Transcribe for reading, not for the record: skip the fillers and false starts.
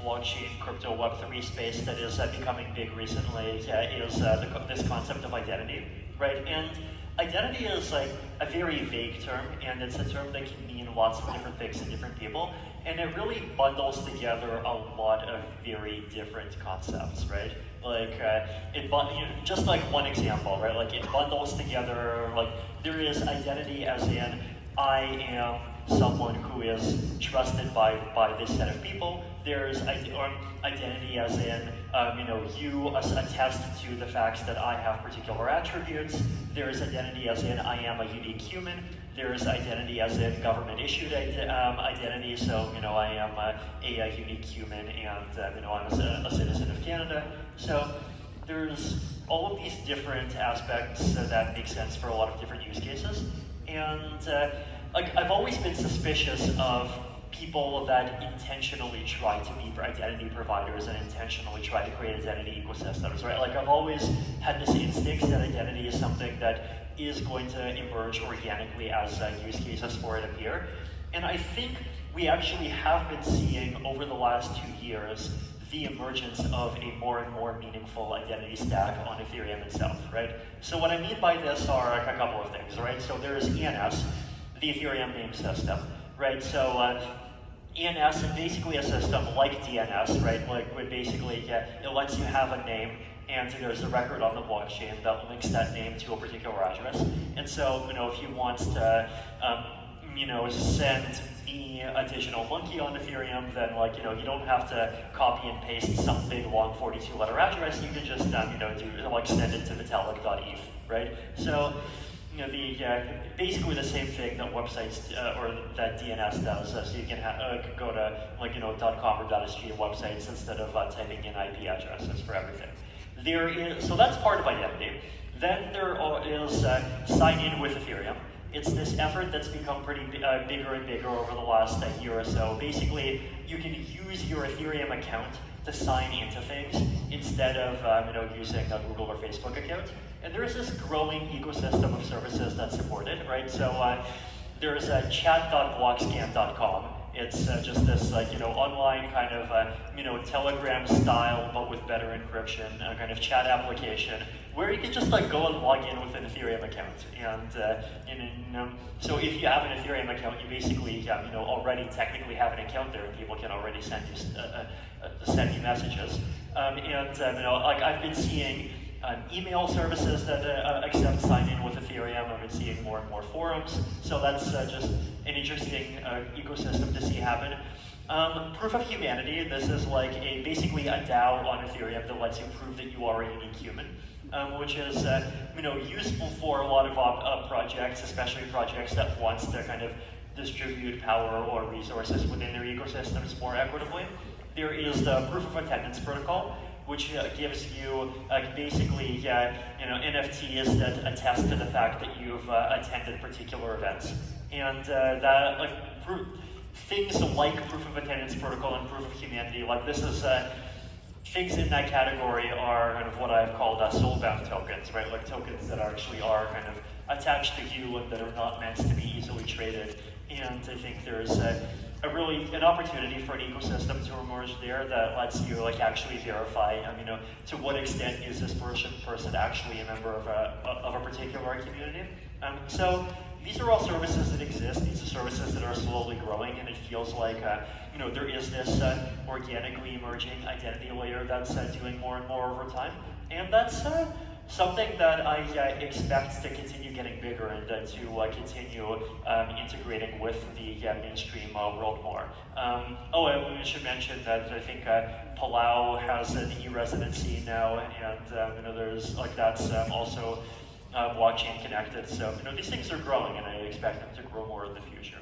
blockchain, crypto, Web3 space that is becoming big recently is this concept of identity, right? And identity is like a very vague term, and it's a term that can mean lots of different things to different people, and it really bundles together a lot of very different concepts, right? Like, just like one example, right? Like, it bundles together, like, there is identity as in, I am someone who is trusted by this set of people. There's identity as in, you attest to the facts that I have particular attributes. There's identity as in, I am a unique human. There's identity as in government issued identity, so I am a unique human, and I'm a citizen of Canada. So there's all of these different aspects that make sense for a lot of different use cases. And I've always been suspicious of people that intentionally try to be identity providers and intentionally try to create identity ecosystems, right? Like, I've always had this instinct that identity is something that is going to emerge organically as use cases for it appear. And I think we actually have been seeing over the last 2 years the emergence of a more and more meaningful identity stack on Ethereum itself, right? So what I mean by this are a couple of things, right? So there's ENS, the Ethereum name system, right? So ENS is basically a system like DNS, right? Like, where basically it lets you have a name, and there's a record on the blockchain that links that name to a particular address. And so, if you want to, send me a digital monkey on Ethereum, then you don't have to copy and paste some big long 42-letter address. You can just, send it to vitalik.eth, right? So, basically the same thing that websites or that DNS does. So you can go to .com or .sg websites instead of typing in IP addresses for everything. So that's part of identity. Then there is sign in with Ethereum. It's this effort that's become pretty bigger and bigger over the last year or so. Basically, you can use your Ethereum account to sign into things instead of using a Google or Facebook account. And there is this growing ecosystem of services that support it, right? So there's chat.blockscan.com. It's just this online kind of Telegram style, but with better encryption, kind of chat application where you can just go and log in with an Ethereum account. And so if you have an Ethereum account, you basically already technically have an account there, and people can already send you messages. I've been seeing email services that accept sign-in with Ethereum. I've been seeing more and more forums. So that's just an interesting ecosystem to see happen. Proof of humanity. This is basically a DAO on Ethereum that lets you prove that you are a unique human, which is useful for a lot of projects, especially projects that want to kind of distribute power or resources within their ecosystems more equitably. There is the proof of attendance protocol, which gives you basically NFTs that attest to the fact that you've attended particular events. And things like proof of attendance protocol and proof of humanity, this is things in that category are kind of what I've called soulbound tokens, right? Like tokens that actually are kind of attached to you and that are not meant to be easily traded. And I think there's an opportunity for an ecosystem to emerge there that lets you actually verify, to what extent is this person actually a member of a particular community. So these are all services that exist. These are services that are slowly growing, and it feels like there is this organically emerging identity layer that's doing more and more over time, and that's something that I expect to continue getting bigger and to continue integrating with the mainstream world more. And we should mention that I think Palau has an e-residency now, and there's that's also blockchain connected. So these things are growing, and I expect them to grow more in the future.